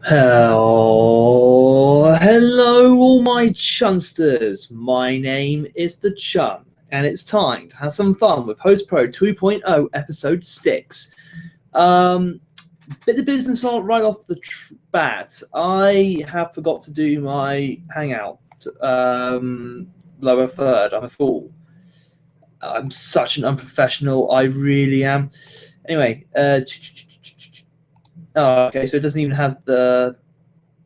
Hello, all my chunsters. My name is the Chun, and it's time to have some fun with Host Pro 2.0 Episode 6. Bit of business right off the bat. I have forgot to do my hangout lower third. I'm a fool. I'm such an unprofessional. I really am. Anyway, okay, so it doesn't even have the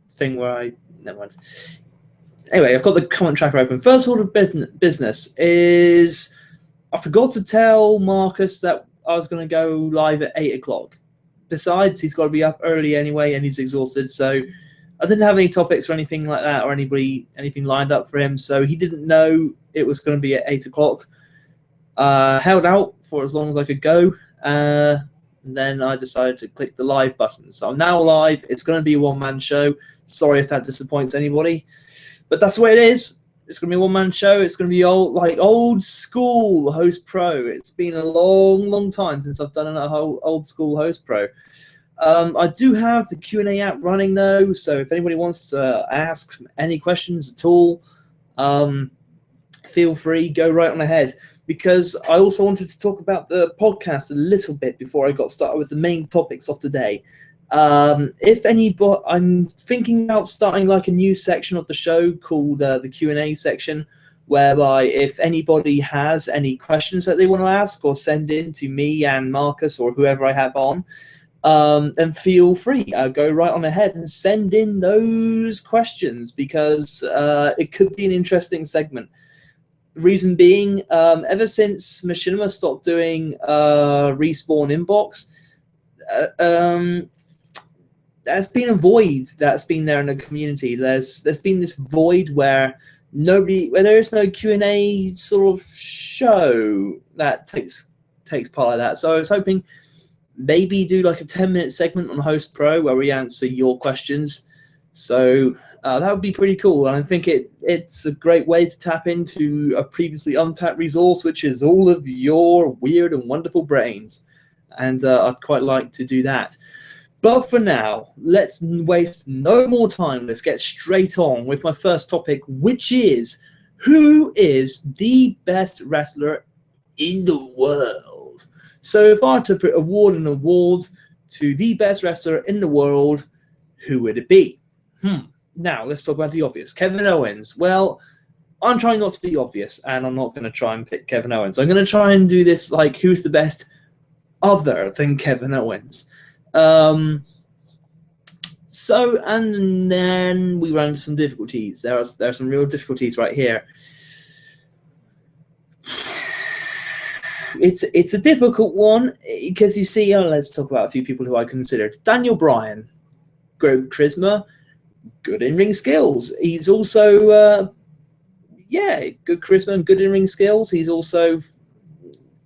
thing where I... Never mind. Anyway, I've got the comment tracker open. First order of business is I forgot to tell Marcus that I was going to go live at 8 o'clock. Besides, he's got to be up early anyway, and he's exhausted, so I didn't have any topics or anything like that or anything lined up for him, so he didn't know it was going to be at 8 o'clock. Held out for as long as I could go, and then I decided to click the live button. So I'm now live. It's going to be a one-man show. Sorry if that disappoints anybody, but that's the way it is. It's going to be a one-man show. It's going to be old school Host Pro. It's been a long time since I've done a whole old school Host Pro. I do have the Q&A app running though, so if anybody wants to ask any questions at all, feel free, go right on ahead. Because I also wanted to talk about the podcast a little bit before I got started with the main topics of today. If anybody, I'm thinking about starting like a new section of the show called the Q&A section, whereby if anybody has any questions that they want to ask or send in to me and Marcus or whoever I have on, then feel free, go right on ahead and send in those questions, because it could be an interesting segment. Reason being, ever since Machinima stopped doing Respawn Inbox, there's been a void that's been there in the community. There's been this void where there is no Q&A sort of show that takes part of that. So I was hoping maybe do like a 10-minute segment on Host Pro where we answer your questions. So that would be pretty cool, and I think it's a great way to tap into a previously untapped resource, which is all of your weird and wonderful brains, and I'd quite like to do that. But for now, let's waste no more time. Let's get straight on with my first topic, which is who is the best wrestler in the world? So if I were to award an award to the best wrestler in the world, who would it be? Now, let's talk about the obvious. Kevin Owens. Well, I'm trying not to be obvious, and I'm not going to try and pick Kevin Owens. I'm going to try and do this like, who's the best other than Kevin Owens? So, and then we run into some difficulties. There are some real difficulties right here. It's a difficult one, because you see, let's talk about a few people who I considered. Daniel Bryan, great charisma, good in-ring skills. He's also, good charisma and good in-ring skills. He's also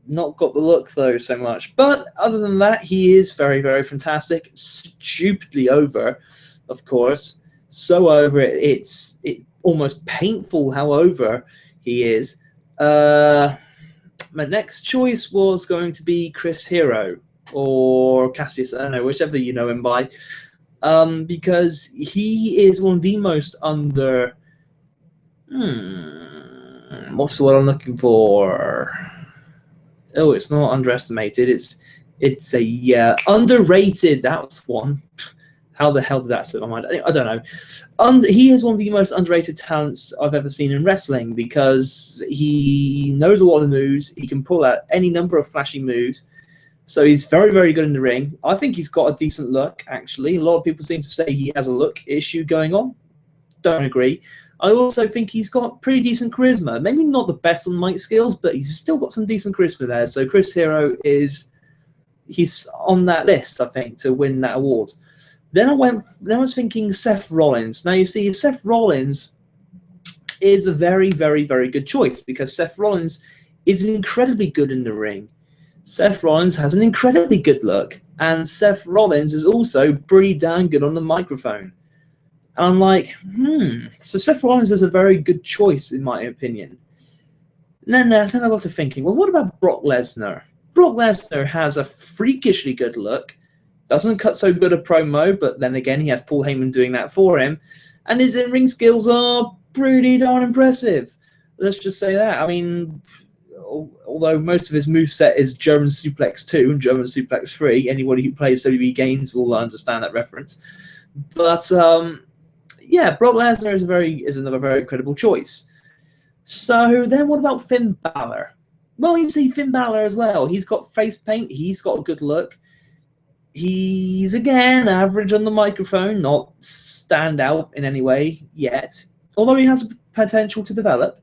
not got the look, though, so much. But other than that, he is very, very fantastic. Stupidly over, of course. So over, it's almost painful how over he is. My next choice was going to be Chris Hero or Cassius, I don't know, whichever you know him by. Because he is one of the most under... what's the word I'm looking for? Oh, it's not underestimated. It's a underrated. That was one. How the hell did that slip my mind? I don't know. He is one of the most underrated talents I've ever seen in wrestling, because he knows a lot of moves. He can pull out any number of flashy moves. So he's very, very good in the ring. I think he's got a decent look, actually. A lot of people seem to say he has a look issue going on. Don't agree. I also think he's got pretty decent charisma. Maybe not the best on mic skills, but he's still got some decent charisma there. So Chris Hero he's on that list, I think, to win that award. Then I was thinking Seth Rollins. Now, you see, Seth Rollins is a very, very, very good choice, because Seth Rollins is incredibly good in the ring. Seth Rollins has an incredibly good look, and Seth Rollins is also pretty damn good on the microphone. And I'm like, so Seth Rollins is a very good choice, in my opinion. And then I got to thinking, well, what about Brock Lesnar? Brock Lesnar has a freakishly good look, Doesn't cut so good a promo, but then again, he has Paul Heyman doing that for him. And his in-ring skills are pretty darn impressive. Let's just say that. I mean, although most of his moveset is German Suplex 2 and German Suplex 3, anybody who plays WWE games will understand that reference. But, yeah, Brock Lesnar is another very credible choice. So then what about Finn Balor? Well, you see Finn Balor as well. He's got face paint. He's got a good look. He's, again, average on the microphone, not stand out in any way yet, although he has potential to develop.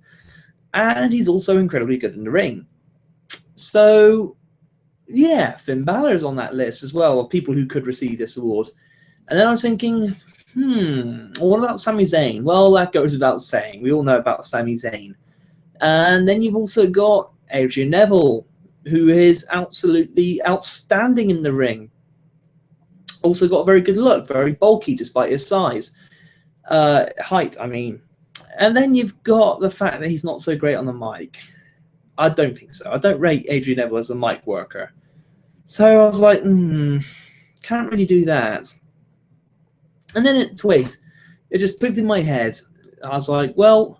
And he's also incredibly good in the ring. So, yeah, Finn Balor is on that list as well of people who could receive this award. And then I was thinking, what about Sami Zayn? Well, that goes without saying. We all know about Sami Zayn. And then you've also got Adrian Neville, who is absolutely outstanding in the ring. Also got a very good look, very bulky despite his size. Height, I mean. And then you've got the fact that he's not so great on the mic. I don't think so. I don't rate Adrian Neville as a mic worker. So I was like, can't really do that. And then it twigged. It just twigged in my head. I was like, well,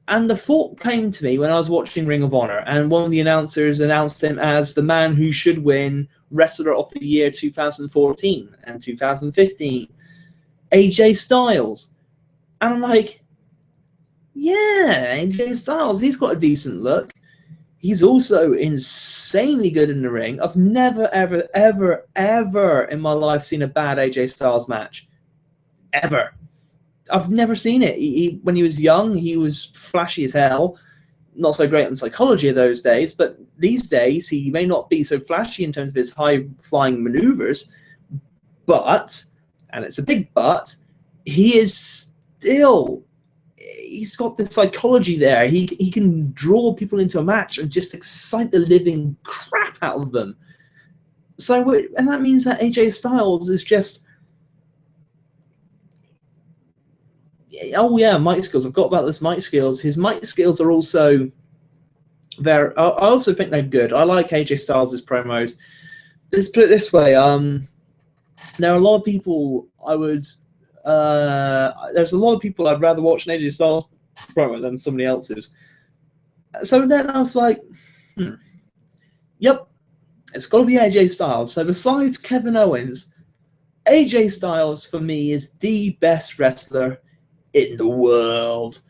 and the thought came to me when I was watching Ring of Honor, and one of the announcers announced him as the man who should win Wrestler of the Year 2014 and 2015, AJ Styles. And I'm like, yeah, AJ Styles, he's got a decent look. He's also insanely good in the ring. I've never, ever, ever, ever in my life seen a bad AJ Styles match. Ever. I've never seen it. When he was young, he was flashy as hell. Not so great on psychology of those days, but these days he may not be so flashy in terms of his high-flying maneuvers, but, and it's a big but, he is still, he's got the psychology there. He can draw people into a match and just excite the living crap out of them. So, and that means that AJ Styles is just, oh yeah, mic skills. I've got about this mic skills. His mic skills are also very. I also think they're good. I like AJ Styles' promos. Let's put it this way. There are a lot of people I would. There's a lot of people I'd rather watch an AJ Styles promo than somebody else's. So then I was like, yep, it's got to be AJ Styles. So besides Kevin Owens, AJ Styles for me is the best wrestler in the world.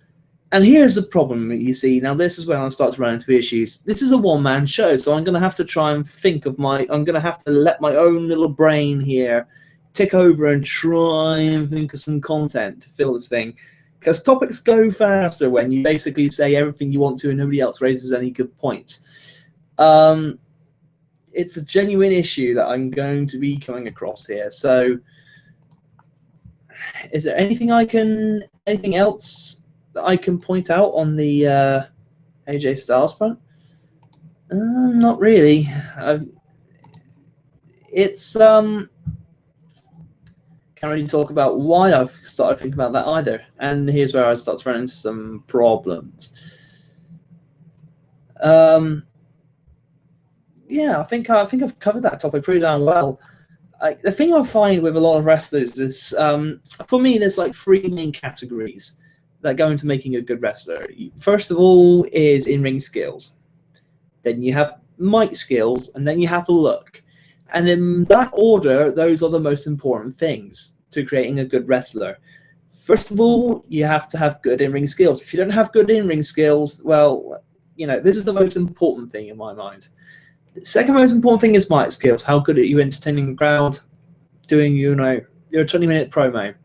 And here's the problem, you see. Now, this is when I start to run into issues. This is a one-man show, so I'm going to have to try and think of I'm going to have to let my own little brain here tick over and try and think of some content to fill this thing. Because topics go faster when you basically say everything you want to and nobody else raises any good points. It's a genuine issue that I'm going to be coming across here. So, is there anything else that I can point out on the AJ Styles front? Not really. Can't really talk about why I've started thinking about that either. And here's where I start to run into some problems. Yeah, I think I've covered that topic pretty damn well. The thing I find with a lot of wrestlers is, for me, there's like three main categories that go into making a good wrestler. First of all is in-ring skills. Then you have mic skills, and then you have the look. And in that order, those are the most important things to creating a good wrestler. First of all, you have to have good in-ring skills. If you don't have good in-ring skills, well, this is the most important thing in my mind. The second most important thing is mic skills. How good are you entertaining the crowd, doing, your 20-minute promo?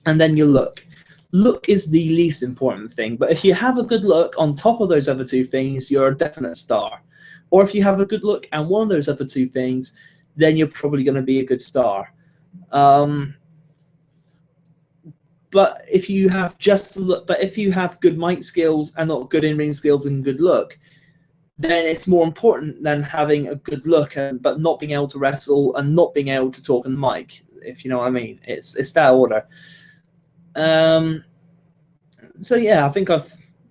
And then your look. Look is the least important thing, but if you have a good look on top of those other two things, you're a definite star. Or if you have a good look and one of those other two things, then you're probably going to be a good star. But if you have if you have good mic skills and not good in-ring skills and good look, then it's more important than having a good look but not being able to wrestle and not being able to talk on the mic, if you know what I mean. It's that order. So yeah, I think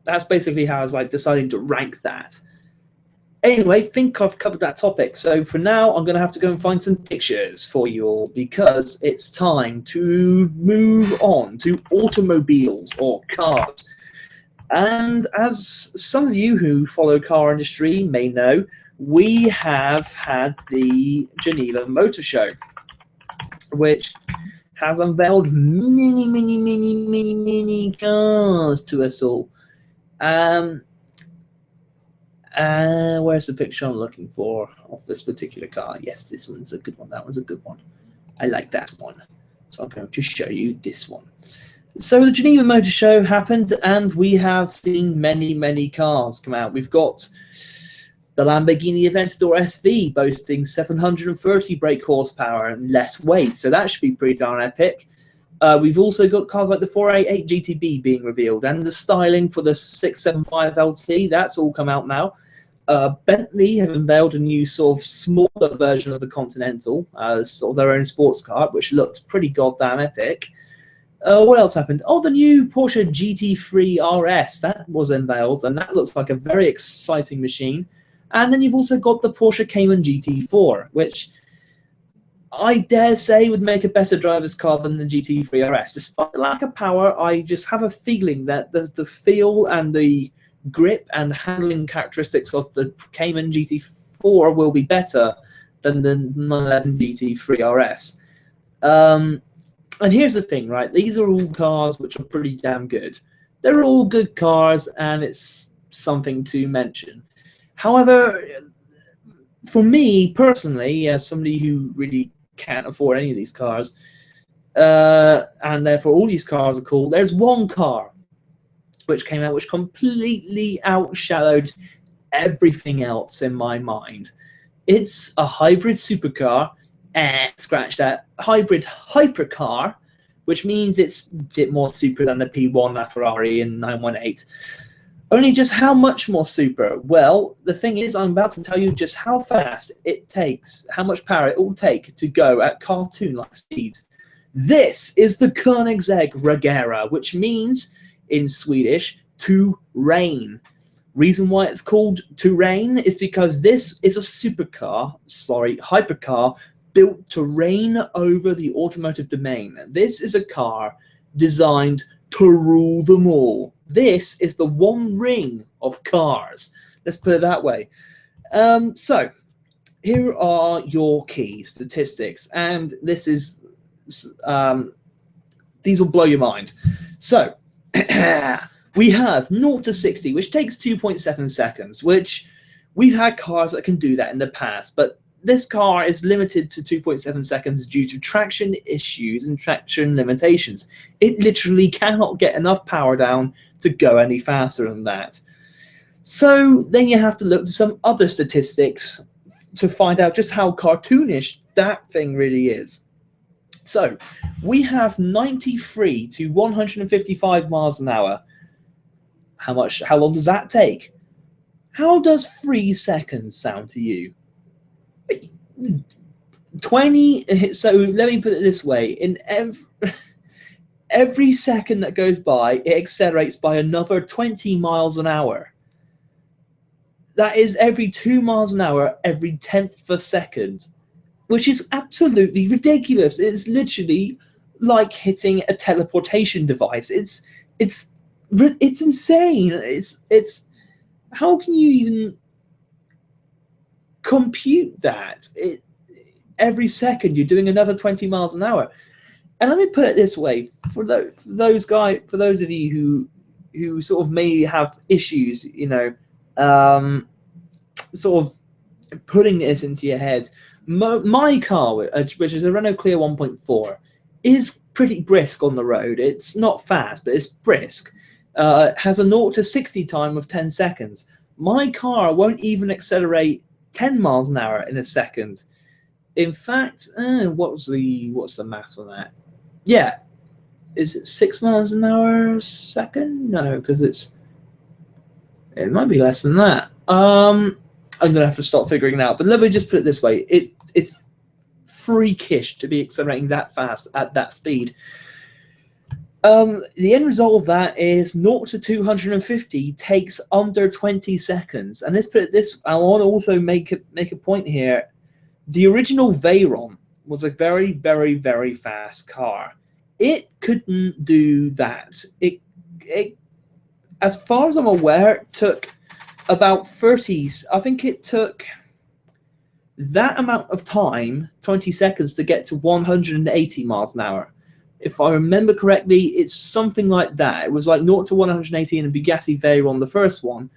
that's basically how I was like deciding to rank that. Anyway, think I've covered that topic. So for now, I'm going to have to go and find some pictures for you all because it's time to move on to automobiles or cars. And as some of you who follow car industry may know, we have had the Geneva Motor Show, which has unveiled many cars to us all. Where's the picture I'm looking for of this particular car? Yes, this one's a good one. That one's a good one. I like that one. So I'm going to show you this one. So the Geneva Motor Show happened, and we have seen many cars come out. We've got the Lamborghini Aventador SV boasting 730 brake horsepower and less weight, so that should be pretty darn epic. We've also got cars like the 488 GTB being revealed, and the styling for the 675 LT, that's all come out now. Bentley have unveiled a new sort of smaller version of the Continental, sort of their own sports car, which looks pretty goddamn epic. What else happened? Oh, the new Porsche GT3 RS, that was unveiled, and that looks like a very exciting machine. And then you've also got the Porsche Cayman GT4, which I dare say would make a better driver's car than the GT3 RS. Despite the lack of power, I just have a feeling that the feel and the grip and handling characteristics of the Cayman GT4 will be better than the 911 GT3 RS. And here's the thing, right? These are all cars which are pretty damn good. They're all good cars, and it's something to mention. However, for me personally, as somebody who really can't afford any of these cars, and therefore all these cars are cool, there's one car which came out which completely outshadowed everything else in my mind. It's a hybrid supercar, scratch that, hybrid hypercar, which means it's a bit more super than the P1 LaFerrari and 918. Only just how much more super? Well, the thing is, I'm about to tell you just how fast it takes, how much power it will take to go at cartoon-like speeds. This is the Koenigsegg Regera, which means, in Swedish, to rain. Reason why it's called to rain is because this is a hypercar, built to reign over the automotive domain. This is a car designed to rule them all. This is the One Ring of cars. Let's put it that way. So here are your key statistics, and this is these will blow your mind. So we have 0 to 60, which takes 2.7 seconds, which we've had cars that can do that in the past, but this car is limited to 2.7 seconds due to traction issues and traction limitations. It literally cannot get enough power down to go any faster than that. So then you have to look to some other statistics to find out just how cartoonish that thing really is. So we have 93 to 155 miles an hour. How long does that take? How does 3 seconds sound to you? 20, so let me put it this way, in every second that goes by, it accelerates by another 20 miles an hour. That is every 2 miles an hour, every 10th of a second, which is absolutely ridiculous. It's literally like hitting a teleportation device. It's insane. It's how can you even compute that? Every second you're doing another 20 miles an hour. And let me put it this way, for those of you who sort of may have issues, you know, sort of putting this into your head, my car, which is a Renault Clio 1.4, is pretty brisk on the road. It's not fast, but it's brisk. Has a 0 to 60 time of 10 seconds. My car won't even accelerate 10 miles an hour in a second. In fact, what's the math on that? Yeah, is it 6 miles an hour a second? No, because it might be less than that. I'm gonna have to start figuring it out. But let me just put it this way: it's freakish to be accelerating that fast at that speed. The end result of that is 0 to 250 takes under 20 seconds. And I want to also make a point here. The original Veyron was a very, very, very fast car. It couldn't do that. It as far as I'm aware, took about 30s. I think it took that amount of time, 20 seconds, to get to 180 miles an hour. If I remember correctly, it's something like that. It was like 0 to 180 in the Bugatti Veyron, the first one,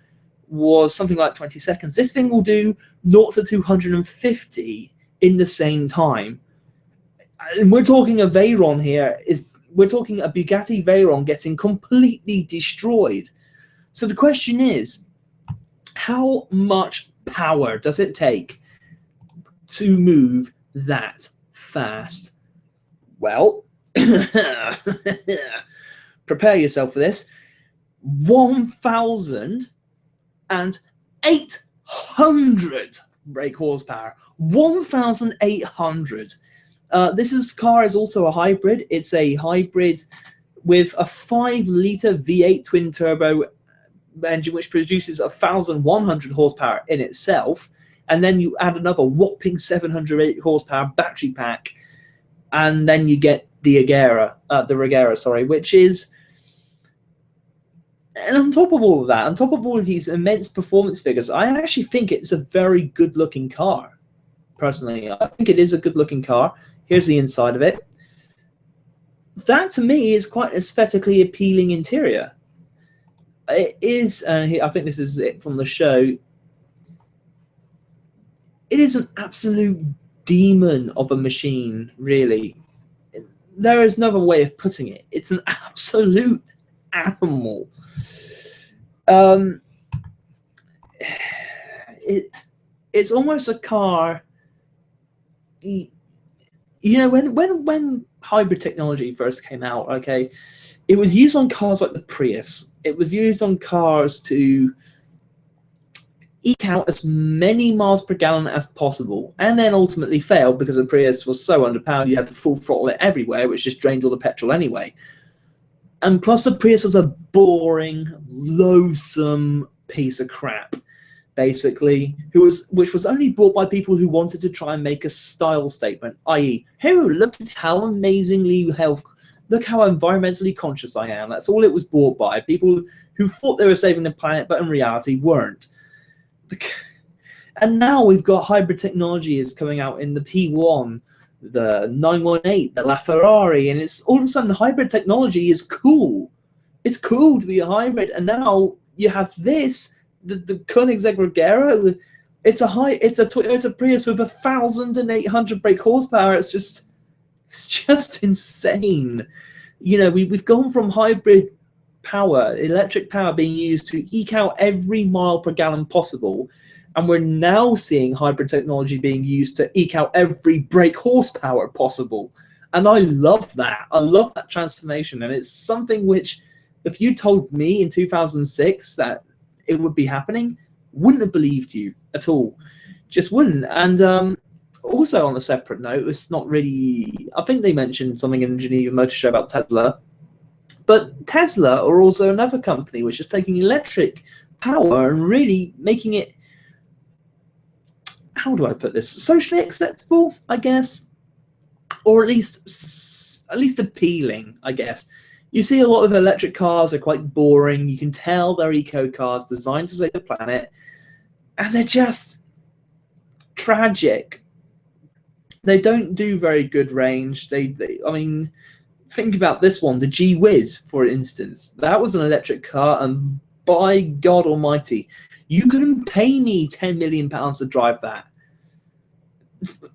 was something like 20 seconds. This thing will do 0 to 250 in the same time. And we're talking a Veyron here. We're talking a Bugatti Veyron getting completely destroyed. So the question is, how much power does it take to move that fast? Well, prepare yourself for this. 1,800 brake horsepower. 1,800. This car is also a hybrid. It's a hybrid with a 5-liter V8 twin turbo engine, which produces 1,100 horsepower in itself, and then you add another whopping 708 horsepower battery pack, and then you get the Regera, which is, and on top of all of that, on top of all of these immense performance figures, I actually think it's a very good-looking car. Personally, I think it is a good-looking car. Here's the inside of it. That, to me, is quite an aesthetically appealing interior. It is, I think this is it from the show. It is an absolute demon of a machine, really. There is no other way of putting it. It's an absolute animal. It's almost a car. You know, when hybrid technology first came out, okay, it was used on cars like the Prius. It was used on cars to eke out as many miles per gallon as possible, and then ultimately failed because the Prius was so underpowered you had to full throttle it everywhere, which just drained all the petrol anyway. And plus the Prius was a boring, loathsome piece of crap, basically, which was only bought by people who wanted to try and make a style statement, i.e., hey, look at how amazingly look how environmentally conscious I am. That's all it was bought by. People who thought they were saving the planet, but in reality weren't. And now we've got hybrid technology is coming out in the P1, the 918, the LaFerrari, and it's all of a sudden hybrid technology is cool. It's cool to be a hybrid, and now you have this, the Koenigsegg Regera. It's a Toyota Prius with 1,800 brake horsepower. It's just insane. You know, we've gone from hybrid power, electric power being used to eke out every mile per gallon possible, and we're now seeing hybrid technology being used to eke out every brake horsepower possible. And I love that. I love that transformation, and it's something which, if you told me in 2006 that it would be happening, wouldn't have believed you at all. Just wouldn't. And also on a separate note, it's not really, I think they mentioned something in the Geneva Motor Show about Tesla, but Tesla are also another company which is taking electric power and really making it, how do I put this, socially acceptable, I guess, or at least appealing, I guess. You see a lot of electric cars are quite boring. You can tell they're eco cars designed to save the planet, and they're just tragic. They don't do very good range. I mean, think about this one, the G-Wiz, for instance. That was an electric car, and by God Almighty, you couldn't pay me £10 million to drive that.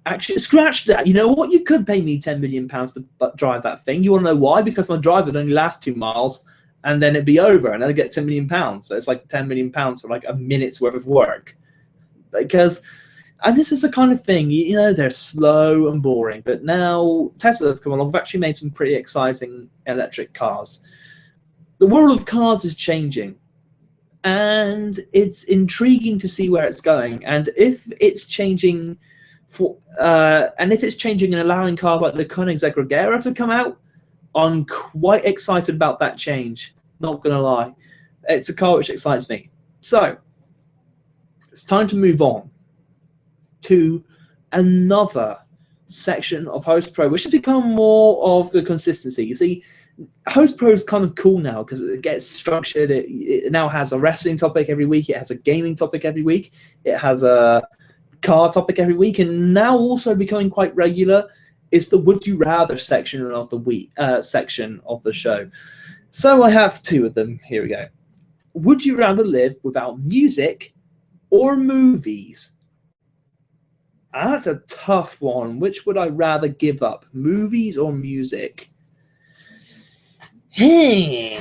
Actually, scratch that. You know what? You could pay me £10 million to drive that thing. You want to know why? Because my drive would only last 2 miles, and then it'd be over, and I'd get £10 million. So it's like £10 million for like a minute's worth of work. Because, and this is the kind of thing, you know, they're slow and boring. But now Tesla have come along, have actually made some pretty exciting electric cars. The world of cars is changing, and it's intriguing to see where it's going. And if it's changing and allowing cars like the Koenigsegg Regera to come out, I'm quite excited about that change. Not gonna lie, it's a car which excites me. So it's time to move on to another section of Host Pro, which has become more of the consistency. You see, Host Pro is kind of cool now because it gets structured. It now has a wrestling topic every week. It has a gaming topic every week. It has a car topic every week, and now also becoming quite regular is the Would You Rather section of the show. So I have two of them. Here we go. Would you rather live without music or movies? That's a tough one. Which would I rather give up, movies or music? Very,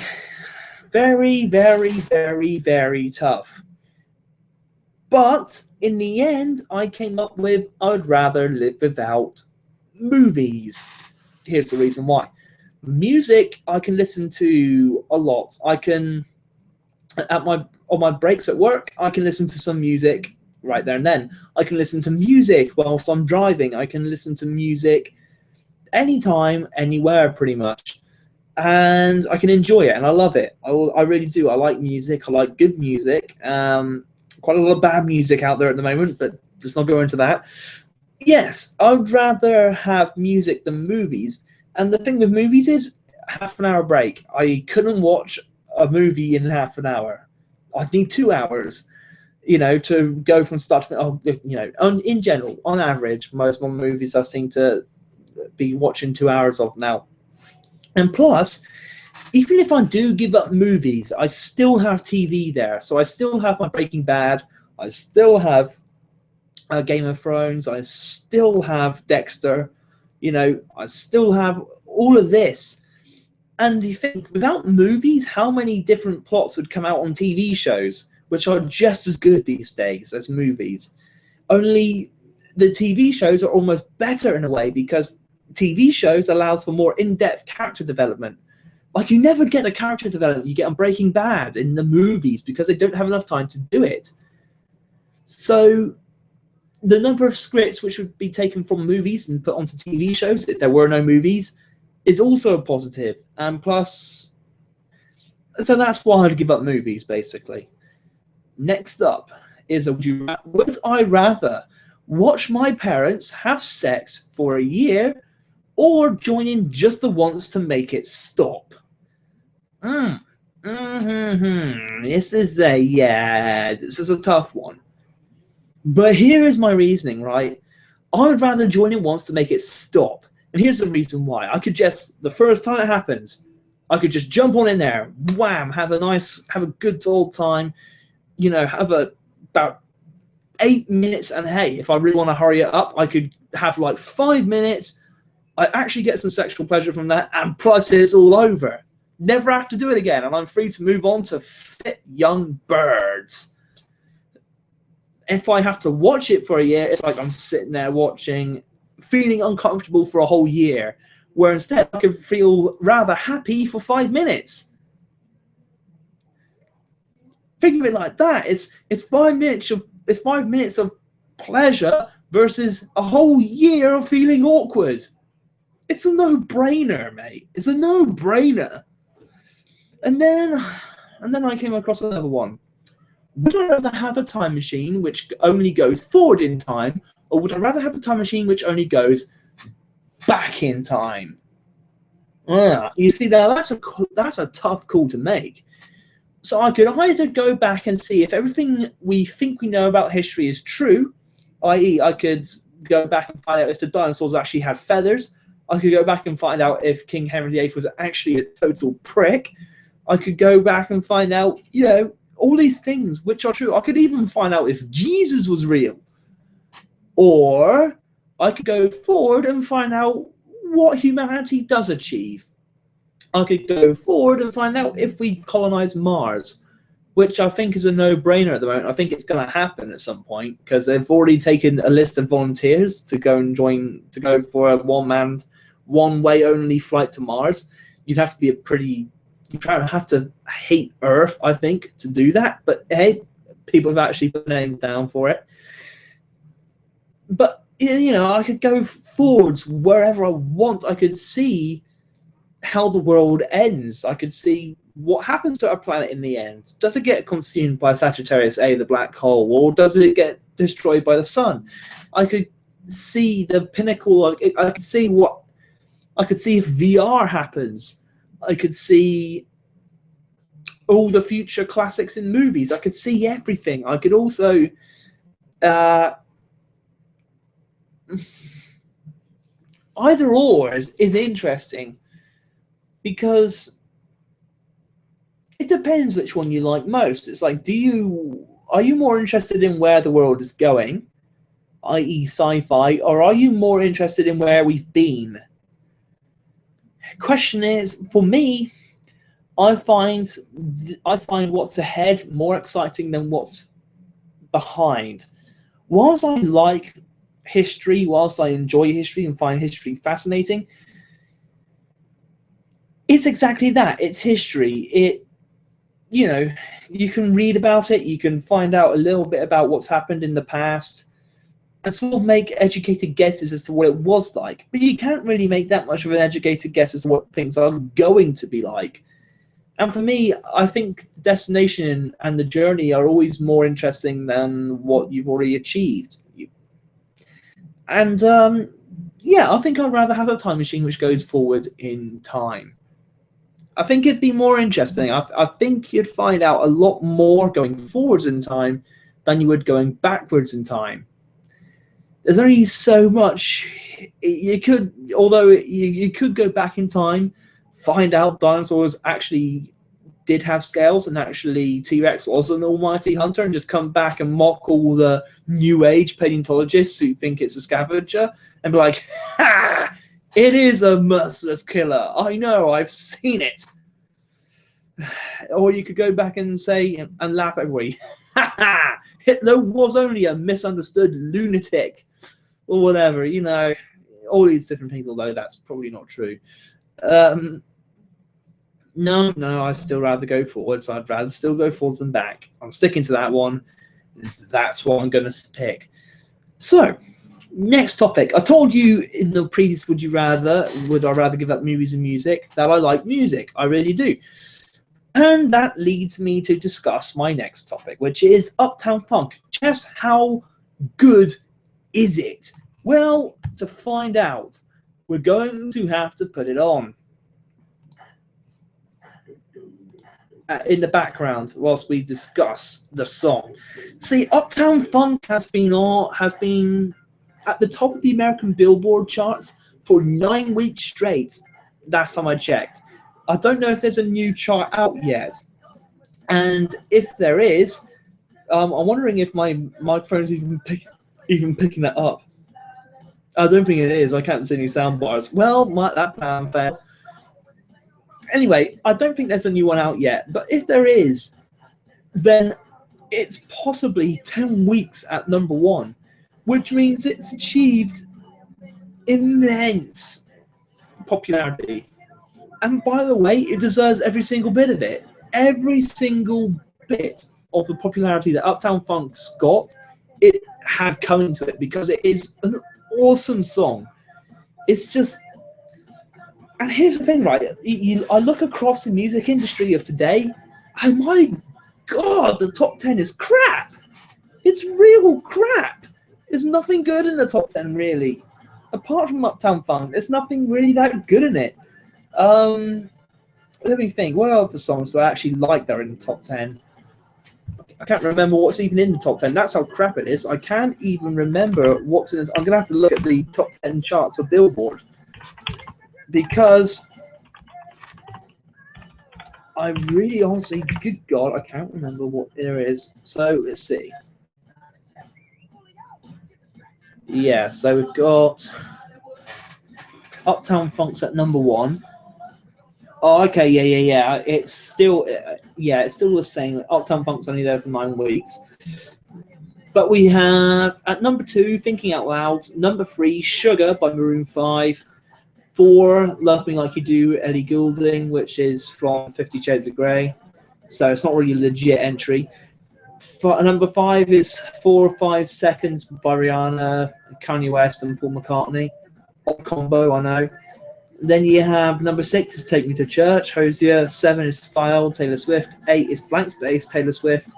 very, very, very tough. But in the end, I came up with I would rather live without movies. Here's the reason why. Music, I can listen to a lot. I can, on my breaks at work, I can listen to some music right there and then. I can listen to music whilst I'm driving. I can listen to music anytime, anywhere, pretty much. And I can enjoy it, and I love it. I really do. I like music. I like good music. Quite a lot of bad music out there at the moment, but let's not go into that. Yes, I'd rather have music than movies. And the thing with movies is half an hour break. I couldn't watch a movie in half an hour. I'd need 2 hours, to go from start to finish. In general, on average, most modern movies I seem to be watching 2 hours of now. And plus, even if I do give up movies, I still have TV there. So I still have my Breaking Bad. I still have Game of Thrones. I still have Dexter. I still have all of this. And you think, without movies, how many different plots would come out on TV shows, which are just as good these days as movies? Only the TV shows are almost better in a way because TV shows allows for more in-depth character development. Like, you never get the character development you get on Breaking Bad in the movies because they don't have enough time to do it. So the number of scripts which would be taken from movies and put onto TV shows if there were no movies is also a positive. And plus, so that's why I'd give up movies, basically. Next up is, would I rather watch my parents have sex for a year or join in just the once to make it stop? This is a tough one. But here is my reasoning, right? I would rather join in once to make it stop. And here's the reason why. I could just, the first time it happens, I could just jump on in there, wham, have a good old time, have about 8 minutes, and hey, if I really want to hurry it up, I could have like 5 minutes. I actually get some sexual pleasure from that, and plus it's all over. Never have to do it again, and I'm free to move on to fit young birds. If I have to watch it for a year, it's like I'm sitting there watching, feeling uncomfortable for a whole year, where instead I could feel rather happy for 5 minutes. Think of it like that. It's 5 minutes of pleasure versus a whole year of feeling awkward. It's a no-brainer, mate. It's a no-brainer. And then I came across another one. Would I rather have a time machine which only goes forward in time, or would I rather have a time machine which only goes back in time? You see, that's a tough call to make. So I could either go back and see if everything we think we know about history is true, i.e. I could go back and find out if the dinosaurs actually had feathers. I could go back and find out if King Henry VIII was actually a total prick. I could go back and find out, all these things which are true. I could even find out if Jesus was real. Or I could go forward and find out what humanity does achieve. I could go forward and find out if we colonize Mars, which I think is a no-brainer at the moment. I think it's going to happen at some point because they've already taken a list of volunteers to go for a one-manned, one-way only flight to Mars. You'd have to be you'd have to hate Earth, I think, to do that. But hey, people have actually put names down for it. But I could go forwards wherever I want. I could see how the world ends. I could see what happens to our planet in the end. Does it get consumed by Sagittarius A, the black hole, or does it get destroyed by the sun? I could see the pinnacle. I could see what. I could see if VR happens. I could see all the future classics in movies. I could see everything. I could also either or is interesting, because it depends which one you like most. It's like, are you more interested in where the world is going, i.e. sci-fi, or are you more interested in where we've been? Question is, for me, I find what's ahead more exciting than what's behind. Whilst I like history, whilst I enjoy history and find history fascinating, it's exactly that. It's history. You can read about it, you can find out a little bit about what's happened in the past, and sort of make educated guesses as to what it was like. But you can't really make that much of an educated guess as to what things are going to be like. And for me, I think the destination and the journey are always more interesting than what you've already achieved. And I think I'd rather have a time machine which goes forward in time. I think it'd be more interesting. I think you'd find out a lot more going forwards in time than you would going backwards in time. There's only so much you could, although you could go back in time, find out dinosaurs actually did have scales, and actually T-Rex was an almighty hunter, and just come back and mock all the new age paleontologists who think it's a scavenger, and be like, ha! It is a merciless killer. I know, I've seen it. Or you could go back and say, and laugh at everybody, ha ha! Hitler was only a misunderstood lunatic, or whatever, all these different things, although that's probably not true. No, I'd still rather go forwards. I'd rather still go forwards than back. I'm sticking to that one. That's what I'm going to pick. So, next topic. I told you in the previous would I rather give up movies and music, that I like music. I really do. And that leads me to discuss my next topic, which is Uptown Funk. Just how good is it? Well, to find out, we're going to have to put it on in the background whilst we discuss the song. See, Uptown Funk has been at the top of the American Billboard charts for 9 weeks straight. Last time I checked. I don't know if there's a new chart out yet, and if there is, I'm wondering if my microphone's even picking that up. I don't think it is. I can't see any sound bars. Well, that plan fails. Anyway, I don't think there's a new one out yet, but if there is, then it's possibly 10 weeks at number 1, which means it's achieved immense popularity. And by the way, it deserves every single bit of it. Every single bit of the popularity that Uptown Funk's got, it had coming to it, because it is an awesome song. It's just... And here's the thing, right? I look across the music industry of today, and my God, the top 10 is crap. It's real crap. There's nothing good in the top 10, really. Apart from Uptown Funk, there's nothing really that good in it. Let me think. What other songs do I actually like that are in the top 10? I can't remember what's even in the top 10. That's how crap it is. I can't even remember what's in it. I'm going to have to look at the top 10 charts of Billboard, because I really honestly, good God, I can't remember what there is. So let's see. Yeah, so we've got Uptown Funk's at number 1. Oh, okay, yeah. It's still the same. Uptown Funk's only there for 9 weeks. But we have at number 2, Thinking Out Loud. Number 3, Sugar by Maroon 5. 4, Love Me Like You Do, Ellie Goulding, which is from 50 Shades of Grey. So it's not really a legit entry. Number 5 is 4 or 5 Seconds by Rihanna, Kanye West, and Paul McCartney. Odd combo, I know. Then you have number 6 is Take Me to Church, Hosier. 7 is Style, Taylor Swift. 8 is Blank Space, Taylor Swift.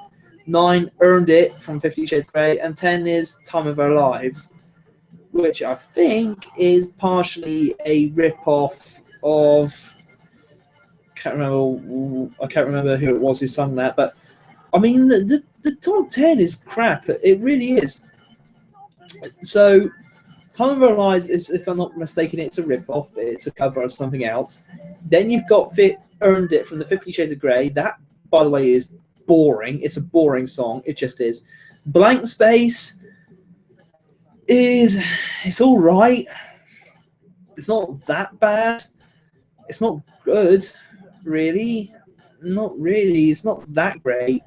9, Earned It from 50 Shades of Grey. And 10 is Time of Our Lives, which I think is partially a rip-off of... I can't remember who it was who sung that, but I mean, the top 10 is crap. It really is. So, Time of Our Lives is, if I'm not mistaken, it's a rip-off. It's a cover of something else. Then you've got Earned It from the 50 Shades of Grey. That, by the way, is boring. It's a boring song. It just is. Blank Space it's all right. It's not that bad. It's not good, really. Not really. It's not that great.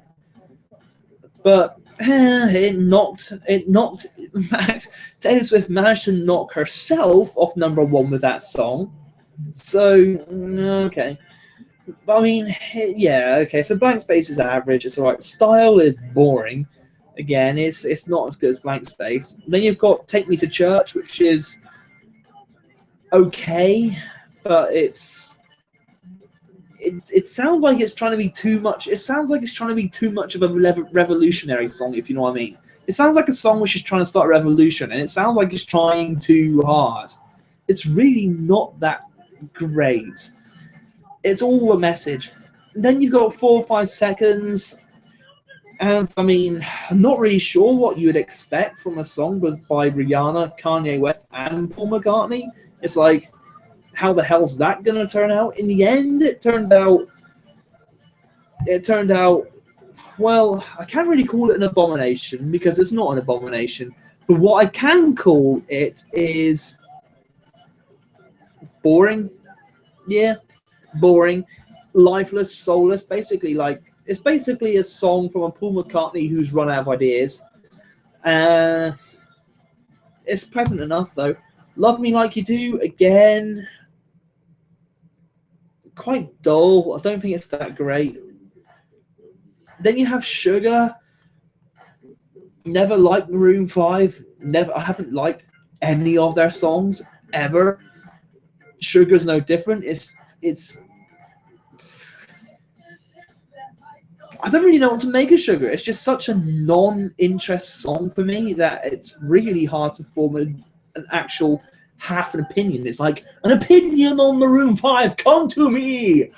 But it knocked. In fact, Taylor Swift managed to knock herself off number 1 with that song. So okay, but I mean, yeah, okay. So Blank Space is average. It's alright. Style is boring. Again, it's not as good as Blank Space. Then you've got Take Me to Church, which is okay, but it sounds like it's trying to be too much. It sounds like it's trying to be too much of a revolutionary song, if you know what I mean. It sounds like a song which is trying to start a revolution, and it sounds like it's trying too hard. It's really not that great. It's all a message. And then you've got 4 or 5 seconds, and I mean, I'm not really sure what you would expect from a song by Rihanna, Kanye West, and Paul McCartney. It's like, how the hell's that going to turn out? In the end, it turned out, well, I can't really call it an abomination because it's not an abomination. But what I can call it is boring. Yeah, boring, lifeless, soulless. Basically, like, it's basically a song from a Paul McCartney who's run out of ideas. It's pleasant enough, though. Love Me Like You Do, again, quite dull. I don't think it's that great. Then you have Sugar. Never liked Maroon 5. I haven't liked any of their songs ever. Sugar's no different. It's I don't really know what to make of Sugar. It's just such a non-interest song for me that it's really hard to form an actual half an opinion. It's like, an opinion on Maroon 5, come to me,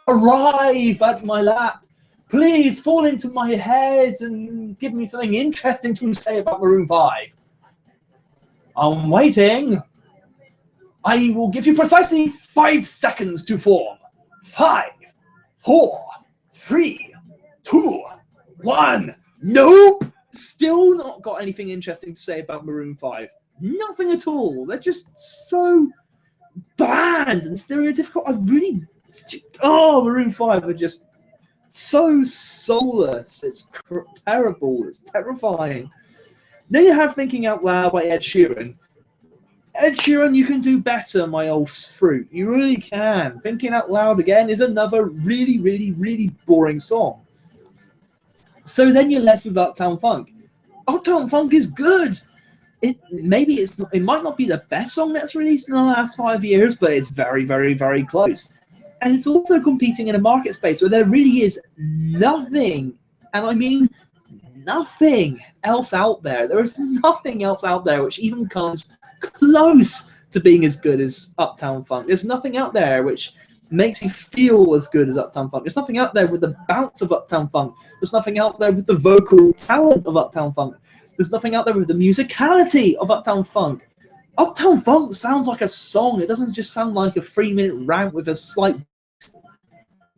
arrive at my lap, please fall into my head and give me something interesting to say about Maroon 5. I'm waiting. I will give you precisely 5 seconds to form. 5, 4, 3, 2, 1. Nope. Still not got anything interesting to say about Maroon 5. Nothing at all. They're just so bland and stereotypical. Maroon 5 are just so soulless. It's terrible. It's terrifying. Then you have Thinking Out Loud by Ed Sheeran. Ed Sheeran, you can do better, my old fruit. You really can. Thinking Out Loud, again, is another really, really, really boring song. So then you're left with Uptown Funk. Uptown Funk is good. It might not be the best song that's released in the last 5 years, but it's very, very, very close. And it's also competing in a market space where there really is nothing, and I mean nothing else out there. There is nothing else out there which even comes close to being as good as Uptown Funk. There's nothing out there which makes you feel as good as Uptown Funk. There's nothing out there with the bounce of Uptown Funk. There's nothing out there with the vocal talent of Uptown Funk. There's nothing out there with the musicality of Uptown Funk. Uptown Funk sounds like a song. It doesn't just sound like a 3-minute rant with a slight...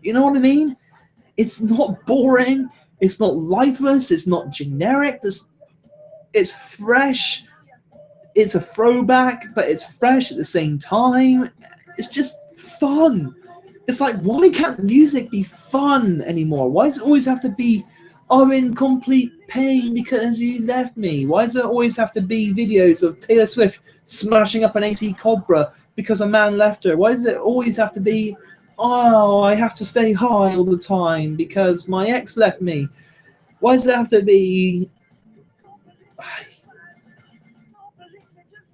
You know what I mean? It's not boring. It's not lifeless. It's not generic. It's fresh. It's a throwback, but it's fresh at the same time. It's just fun. It's like, why can't music be fun anymore? Why does it always have to be, I'm in complete pain because you left me? Why does it always have to be videos of Taylor Swift smashing up an AC Cobra because a man left her? Why does it always have to be, oh, I have to stay high all the time because my ex left me? Why does it have to be...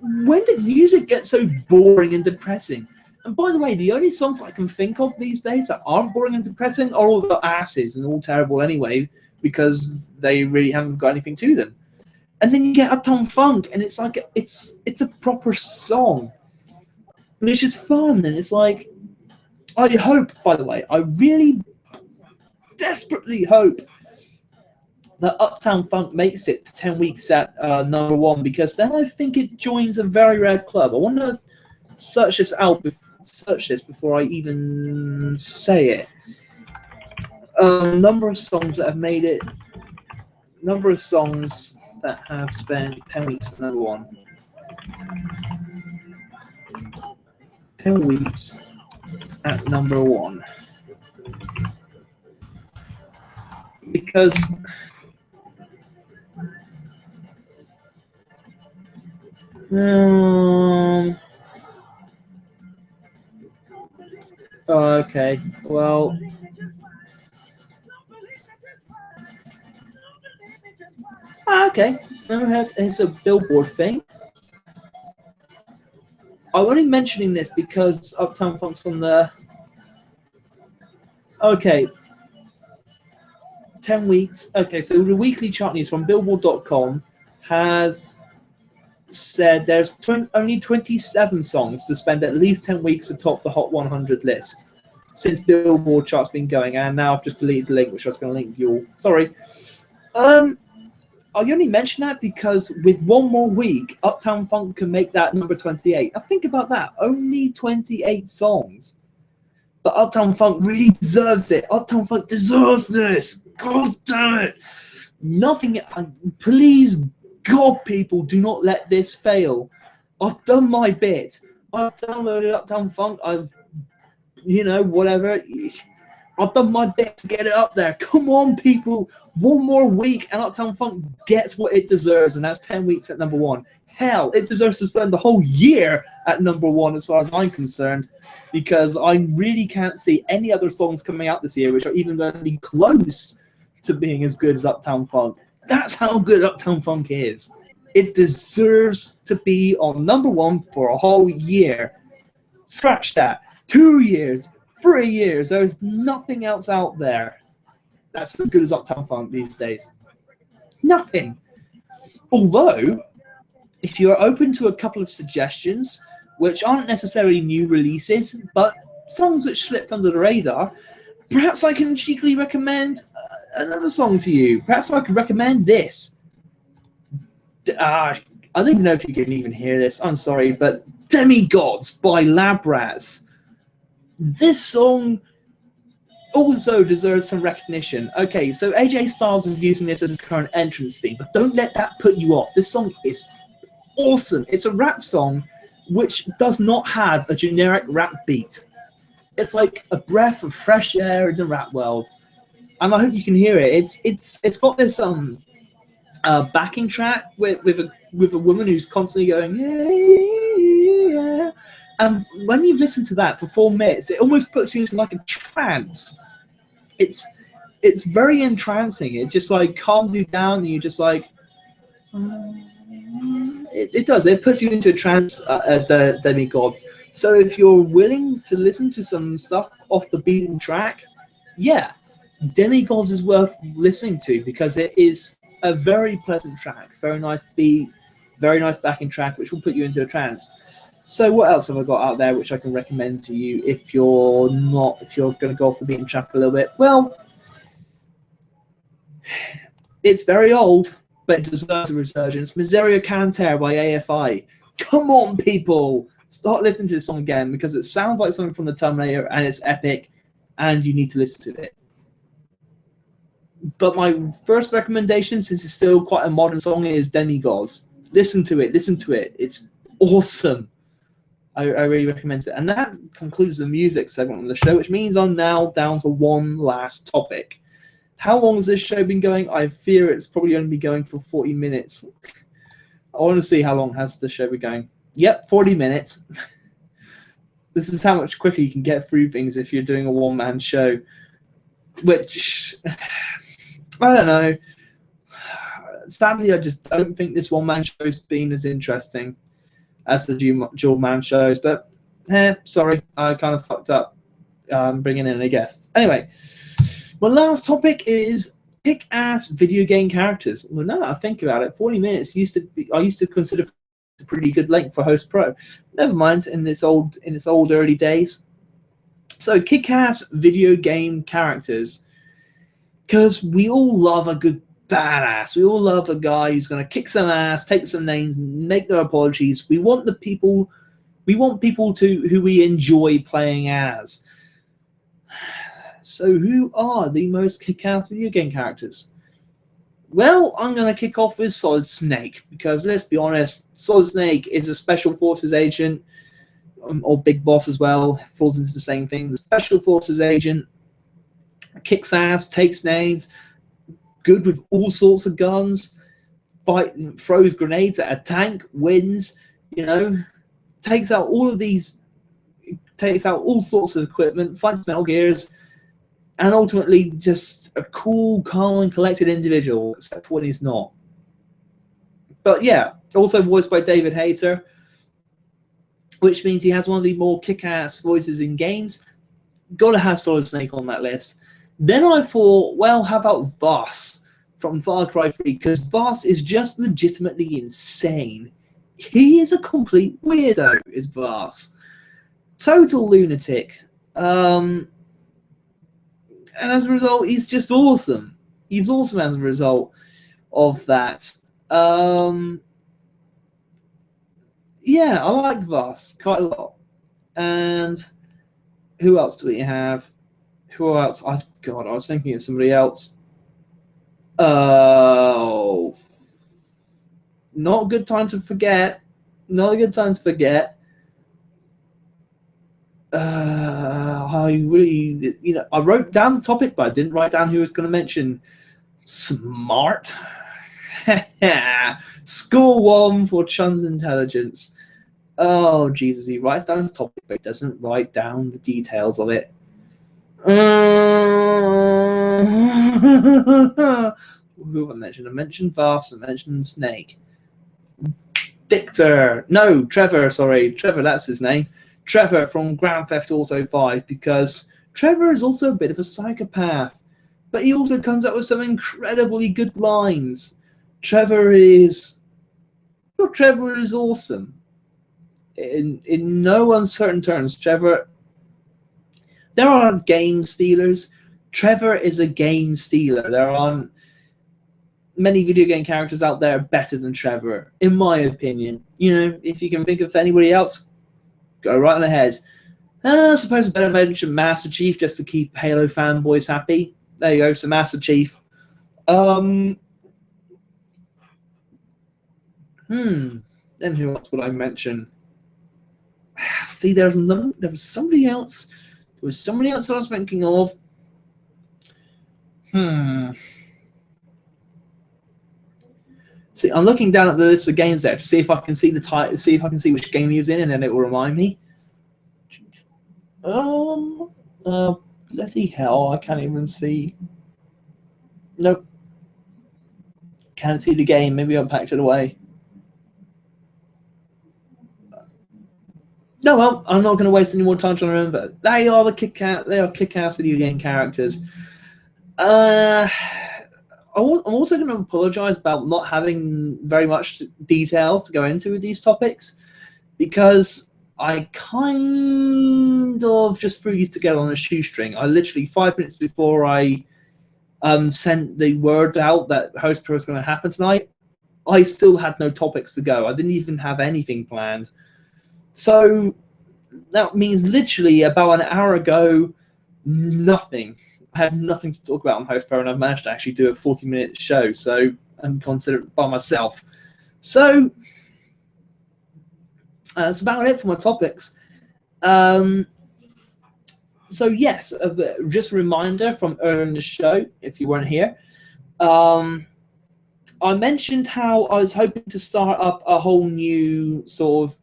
When did music get so boring and depressing? And by the way, the only songs I can think of these days that aren't boring and depressing are all the asses and all terrible anyway, because they really haven't got anything to them. And then you get Uptown Funk, and it's like it's a proper song, but it's just fun. And it's like, I hope, by the way, I really desperately hope that Uptown Funk makes it to 10 weeks at #1, because then I think it joins a very rare club. I want to search this before I even say it. Number of songs that have made it. Number of songs that have spent 10 weeks at #1. 10 weeks at #1. Because okay, well, okay, it's a Billboard thing. I'm only mentioning this because Uptown Funk's on the. Okay, 10 weeks. Okay, so the weekly chart news from Billboard.com has said there's only 27 songs to spend at least 10 weeks atop the Hot 100 list since Billboard chart's been going, and now I've just deleted the link, which I was going to link you all. Sorry. I only mention that because with one more week, Uptown Funk can make that number 28. Now think about that. Only 28 songs. But Uptown Funk really deserves it. Uptown Funk deserves this. God damn it. Nothing. Please, God, people, do not let this fail. I've done my bit. I've downloaded Uptown Funk. Whatever. I've done my bit to get it up there. Come on, people. One more week and Uptown Funk gets what it deserves, and that's 10 weeks at #1. Hell, it deserves to spend the whole year at #1 as far as I'm concerned, because I really can't see any other songs coming out this year which are even going to be close to being as good as Uptown Funk. That's how good Uptown Funk is. It deserves to be on #1 for a whole year. Scratch that. 2 years. 3 years. There's nothing else out there that's as good as Uptown Funk these days. Nothing. Although, if you're open to a couple of suggestions, which aren't necessarily new releases, but songs which slipped under the radar, perhaps I can cheekily recommend another song to you. Perhaps I could recommend this. I don't even know if you can even hear this. I'm sorry, but Demigods by Lab Rats. This song also deserves some recognition. Okay, so AJ Styles is using this as his current entrance theme, but don't let that put you off. This song is awesome. It's a rap song which does not have a generic rap beat. It's like a breath of fresh air in the rap world, and I hope you can hear it. It's got this backing track with a woman who's constantly going yeah. And when you listen to that for 4 minutes, it almost puts you into like a trance. It's very entrancing. It just like calms you down, and you just like. It does. It puts you into a trance, the Demigods. So if you're willing to listen to some stuff off the beaten track, yeah, Demigods is worth listening to because it is a very pleasant track, very nice beat, very nice backing track, which will put you into a trance. So what else have I got out there which I can recommend to you if you're going to go off the beaten track a little bit? Well, it's very old, but it deserves a resurgence. Miseria Canter by AFI. Come on, people! Start listening to this song again because it sounds like something from the Terminator and it's epic and you need to listen to it. But my first recommendation, since it's still quite a modern song, is Demigods. Listen to it. It's awesome. I really recommend it. And that concludes the music segment of the show, which means I'm now down to one last topic. How long has this show been going? I fear it's probably going to be going for 40 minutes. I want to see how long has the show been going. Yep, 40 minutes. This is how much quicker you can get through things if you're doing a one-man show. Which, I don't know. Sadly, I just don't think this one-man show has been as interesting as the dual-man shows. But Sorry, I kind of fucked up bringing in a guest. Anyway, my last topic is kick-ass video game characters. Well, now that I think about it, 40 minutes I used to consider a pretty good length for Host Pro. Never mind, in its old early days. So kick-ass video game characters, because we all love a good badass. We all love a guy who's going to kick some ass, take some names, make no apologies. We want people who we enjoy playing as. So who are the most kick-ass video game characters? Well, I'm going to kick off with Solid Snake, because let's be honest, Solid Snake is a Special Forces agent, or Big Boss as well, falls into the same thing. The Special Forces agent, kicks ass, takes names, good with all sorts of guns, throws grenades at a tank, wins, takes out all sorts of equipment, fights Metal Gears, and ultimately just a cool, calm, and collected individual, except when he's not. But yeah, also voiced by David Hayter, which means he has one of the more kick-ass voices in games. Gotta have Solid Snake on that list. Then I thought, well, how about Voss from Far Cry 3? Because Voss is just legitimately insane. He is a complete weirdo, is Voss. Total lunatic. And as a result, he's just awesome. He's awesome as a result of that. Yeah, I like Voss quite a lot. And who else do we have? Who else? I was thinking of somebody else. Oh, not a good time to forget. Not a good time to forget. I really, I wrote down the topic, but I didn't write down who was going to mention. Smart. Score 1 for Chun's intelligence. Oh, Jesus, he writes down his topic, but he doesn't write down the details of it. Who have I mentioned? I mentioned Voss, I mentioned Snake. Trevor, sorry. Trevor, that's his name. Trevor from Grand Theft Auto 5, because Trevor is also a bit of a psychopath, but he also comes up with some incredibly good lines. Trevor is awesome. In no uncertain terms, Trevor. There aren't game stealers. Trevor is a game stealer. There aren't many video game characters out there better than Trevor, in my opinion. If you can think of anybody else, go right on ahead. I suppose a better mention Master Chief, just to keep Halo fanboys happy. There you go, so Master Chief. Then who else would I mention? See, there was somebody else. There was somebody else I was thinking of. See, I'm looking down at the list of games there to see if I can see the title, see if I can see which game he was in, and then it will remind me. Bloody hell, I can't even see. Nope. Can't see the game. Maybe I packed it away. No, well, I'm not going to waste any more time trying to remember. They are kick-ass video game characters. I'm also going to apologize about not having very much details to go into with these topics, because I kind of just threw these together on a shoestring. I literally 5 minutes before I sent the word out that Host Pro was going to happen tonight, I still had no topics to go. I didn't even have anything planned. So that means literally about an hour ago, nothing. I had nothing to talk about on Host Pro, and I've managed to actually do a 40-minute show, so I'm considered by myself. So that's about it for my topics. So yes, just a reminder from earlier in the show, if you weren't here, I mentioned how I was hoping to start up a whole new sort of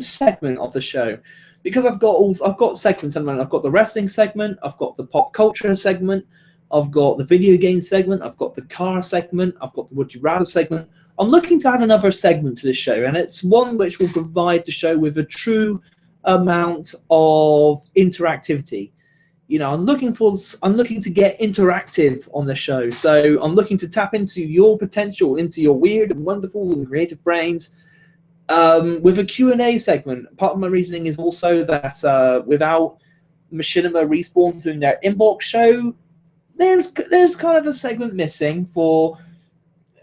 segment of the show, because I've got segments. I've got the wrestling segment, I've got the pop culture segment, I've got the video game segment, I've got the car segment, I've got the Would You Rather segment, I'm looking to add another segment to the show, and it's one which will provide the show with a true amount of interactivity. You know, I'm looking to get interactive on the show, so I'm looking to tap into your potential, into your weird and wonderful and creative brains, with a Q&A segment. Part of my reasoning is also that without Machinima Respawn doing their inbox show, there's kind of a segment missing for.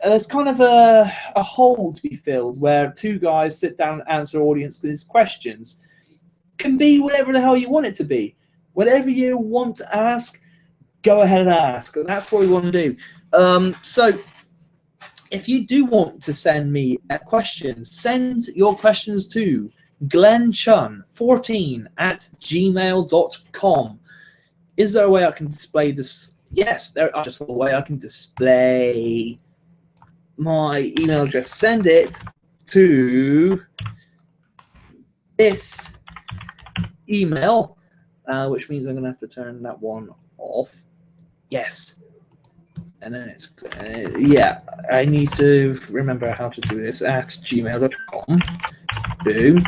There's kind of a hole to be filled where two guys sit down and answer audience's questions. Can be whatever the hell you want it to be. Whatever you want to ask, go ahead and ask. And that's what we want to do. So if you do want to send me questions, send your questions to glennchun14@gmail.com. Is there a way I can display this? Yes, there is just a way I can display my email address. Send it to this email, which means I'm going to have to turn that one off. Yes. And then it's, yeah, I need to remember how to do this at gmail.com. Boom.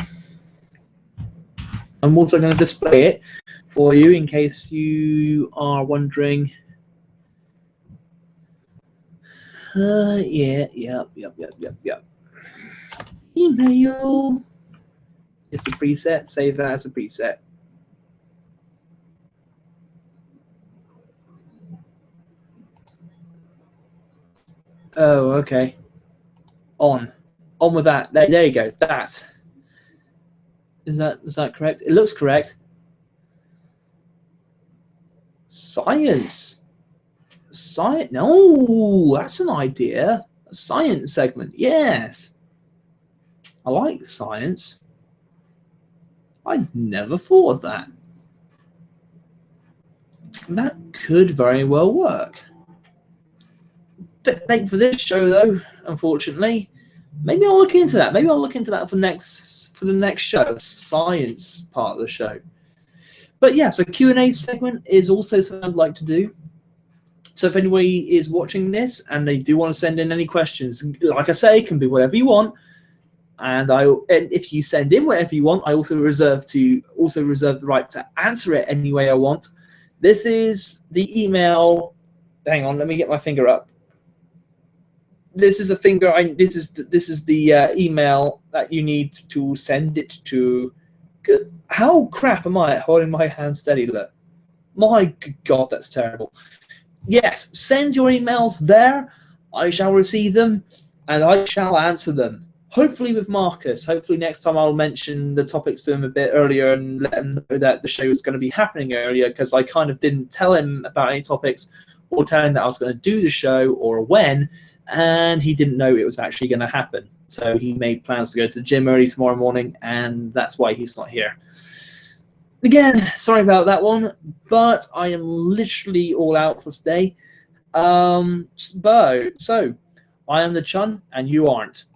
I'm also going to display it for you in case you are wondering. Yep. Email. It's a preset. Save that as a preset. Oh, okay. On with that. There you go. That is that correct? It looks correct. Science. No, that's an idea. A science segment. Yes. I like science. I never thought of that. That could very well work. Bit late for this show though, unfortunately. Maybe I'll look into that. Maybe I'll look into that for the next show, the science part of the show. But yeah, so Q&A segment is also something I'd like to do. So if anybody is watching this and they do want to send in any questions, like I say, it can be whatever you want. And if you send in whatever you want, I also reserve the right to answer it any way I want. This is the email. Hang on, let me get my finger up. This is the finger. This is the email that you need to send it to. How crap am I at holding my hand steady? Look, my God, that's terrible. Yes, send your emails there. I shall receive them, and I shall answer them. Hopefully with Marcus. Hopefully next time I'll mention the topics to him a bit earlier and let him know that the show is going to be happening earlier, because I kind of didn't tell him about any topics or tell him that I was going to do the show or when, and he didn't know it was actually going to happen. So he made plans to go to the gym early tomorrow morning, and that's why he's not here. Again, sorry about that one, but I am literally all out for today. So I am the Chun, and you aren't.